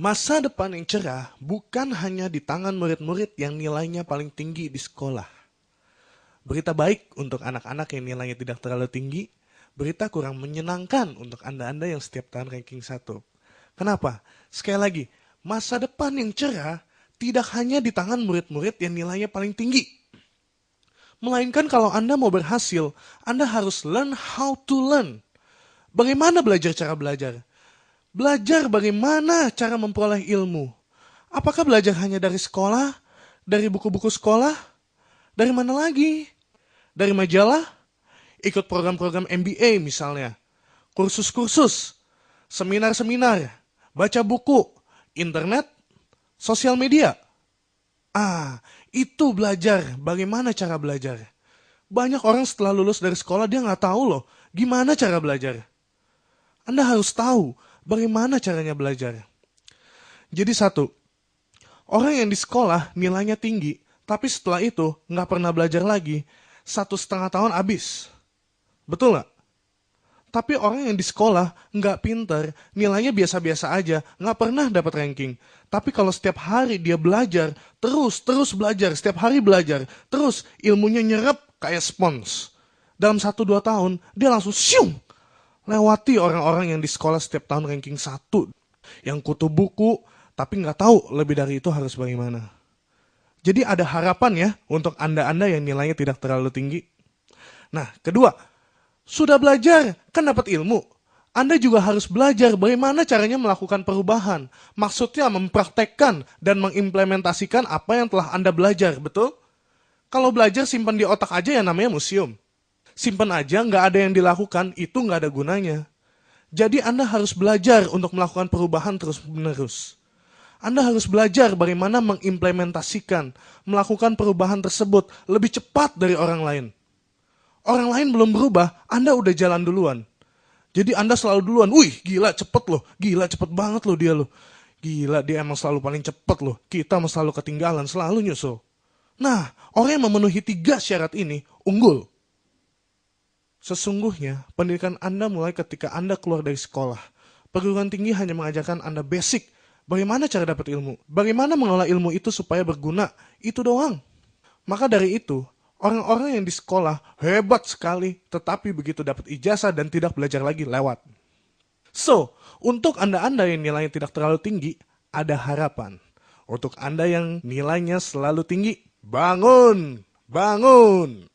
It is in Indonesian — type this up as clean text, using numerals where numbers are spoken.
Masa depan yang cerah bukan hanya di tangan murid-murid yang nilainya paling tinggi di sekolah. Berita baik untuk anak-anak yang nilainya tidak terlalu tinggi, berita kurang menyenangkan untuk Anda-Anda yang setiap tahun ranking 1. Kenapa? Sekali lagi, masa depan yang cerah tidak hanya di tangan murid-murid yang nilainya paling tinggi. Melainkan kalau Anda mau berhasil, Anda harus learn how to learn. Bagaimana belajar cara belajar? Belajar bagaimana cara memperoleh ilmu. Apakah belajar hanya dari sekolah? Dari buku-buku sekolah? Dari mana lagi? Dari majalah? Ikut program-program MBA misalnya. Kursus-kursus. Seminar-seminar. Baca buku. Internet. Sosial media. Itu belajar. Bagaimana cara belajar. Banyak orang setelah lulus dari sekolah dia nggak tahu loh gimana cara belajar. Anda harus tahu bagaimana caranya belajar. Jadi satu, orang yang di sekolah nilainya tinggi, tapi setelah itu nggak pernah belajar lagi, 1,5 tahun habis. Betul nggak? Tapi orang yang di sekolah nggak pinter, nilainya biasa-biasa aja, nggak pernah dapat ranking. Tapi kalau setiap hari dia belajar, terus belajar, setiap hari belajar, terus ilmunya nyerap kayak spons. Dalam 1-2 tahun, dia langsung syung, lewati orang-orang yang di sekolah setiap tahun ranking 1. Yang kutu buku, tapi nggak tahu lebih dari itu harus bagaimana. Jadi ada harapan ya untuk Anda-Anda yang nilainya tidak terlalu tinggi. Nah, kedua, sudah belajar, kan dapat ilmu. Anda juga harus belajar bagaimana caranya melakukan perubahan. Maksudnya mempraktekkan dan mengimplementasikan apa yang telah Anda belajar, betul? Kalau belajar simpan di otak aja ya namanya museum. Simpan aja nggak ada yang dilakukan, itu nggak ada gunanya. Jadi Anda harus belajar untuk melakukan perubahan terus-menerus. Anda harus belajar bagaimana mengimplementasikan, melakukan perubahan tersebut lebih cepat dari orang lain. Orang lain belum berubah, Anda udah jalan duluan. Jadi Anda selalu duluan. Wih, gila cepet loh. Gila cepet banget loh dia loh. Gila dia emang selalu paling cepet loh. Kita emang selalu ketinggalan, selalu nyusul. Nah, orang yang memenuhi 3 syarat ini unggul. Sesungguhnya, pendidikan Anda mulai ketika Anda keluar dari sekolah. Perguruan tinggi hanya mengajarkan Anda basic. Bagaimana cara dapat ilmu? Bagaimana mengolah ilmu itu supaya berguna? Itu doang. Maka dari itu, orang-orang yang di sekolah hebat sekali, tetapi begitu dapat ijazah dan tidak belajar lagi lewat. So, untuk Anda-Anda yang nilainya tidak terlalu tinggi, ada harapan. Untuk Anda yang nilainya selalu tinggi, bangun! Bangun!